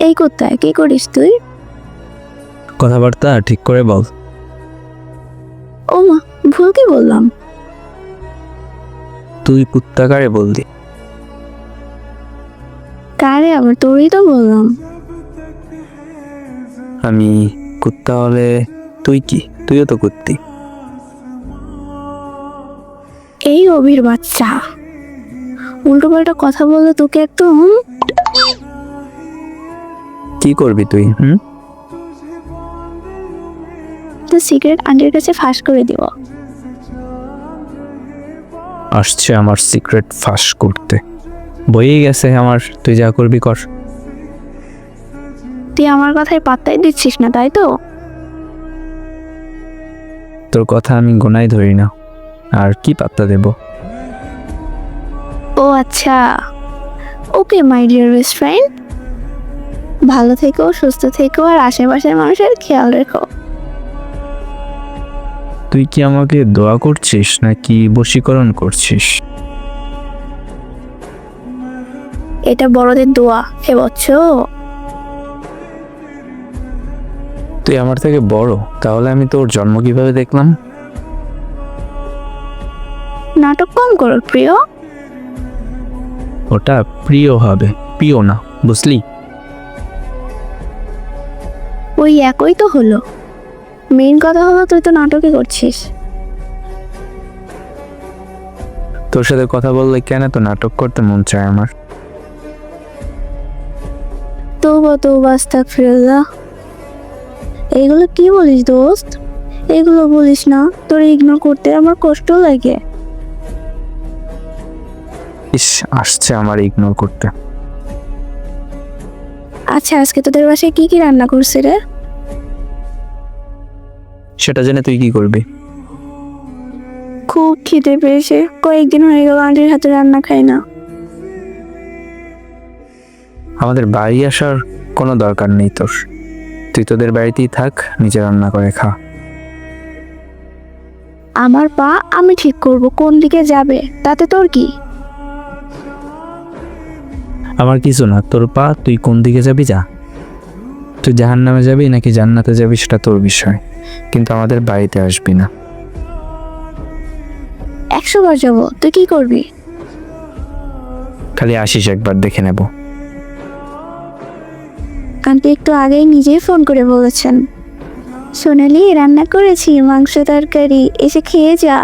এই কোথায় কি করিস তুই? কথাবার্তা ঠিক করে বল। ও মা, ভুল কি বললাম? তুই কুত্তা কারে বললি? কারে আবার? তোরই তো বললাম। আমি কুত্তা হলে তুই কি? তুইও তো কুত্তি। এই অভির বাচ্চা, উল্টো পাল্টা কথা বলে তোকে একদম। কি করবি তুই? তো সিগারেট আন্টির কাছে ফাঁস করে দিব। আসছে আমার সিক্রেট ফাঁস করতে, বইয়ে গেছে আমার। তুই যা করবি কর। তুই আমার কথায় পাত্তাই দিচ্ছিস না, তাই তো? তোর কথা আমি গোনায় ধরি না, আর কি পাত্তা দেব? ও আচ্ছা, ওকে মাই ডিয়ার বেস্ট ফ্রেন্ড, ভালো থেকো, সুস্থ থেকো, আর আশেপাশের মানুষের খেয়াল রেখো। তুই কি আমাকে দোয়া করছিস নাকি বশীকরণ করছিস? এটা বড়দের দোয়া, হে বচ্চ। তুই আমার থেকে বড়, তাহলে আমি তোর জন্ম কিভাবে দেখলাম? নাটক কম করো প্রিয়। ওটা প্রিয় হবে, প্রিয় না, বুঝলি? ওই একই তো হলো। মেইন কথা হলো তুই তো নাটকই করছিস। তোর সাথে কথা বললে কেন তো নাটক করতে মন চায় আমার। তৌবা তৌবা আস্তাগফিরুল্লাহ। এইগুলো কি বলিস দোস্ত? এগুলো বলিস না, তোর ইগনোর করতে আমার কষ্ট লাগে। ইস, আসছে আমার ইগনোর করতে। আচ্ছা, আজকে তোদের বাসায় কি কি রান্না করছে রে? সেটা জেনে তুই কি করবি? খুব খিদে পেয়েছে, কয়েকদিন হয়ে গেল আন্টির হাতে রান্না খাই না। আমাদের বাড়ি আসার কোনো দরকার নেই তোর। তুই তোদের বাড়িতেই থাক, নিজে রান্না করে খা। আমার পা আমি ঠিক করব কোন দিকে যাবে, তাতে তোর কি? আমার কিছু না, তোর পা, তুই কোন দিকে যাবি যা। তুই জাহান্নামে যাবি নাকি জান্নাতে যাবি সেটা তোর বিষয়, কিন্তু আমাদের বাড়িতে আসবি না। 100 বার যাবো, তুই কি করবি? খালি আসিস একবার, দেখে নেব। আন্টি একটু আগেই নিজেই ফোন করে বলেছেন, সোনালি রান্না করেছি মাংস তরকারি, এসে খেয়ে যা।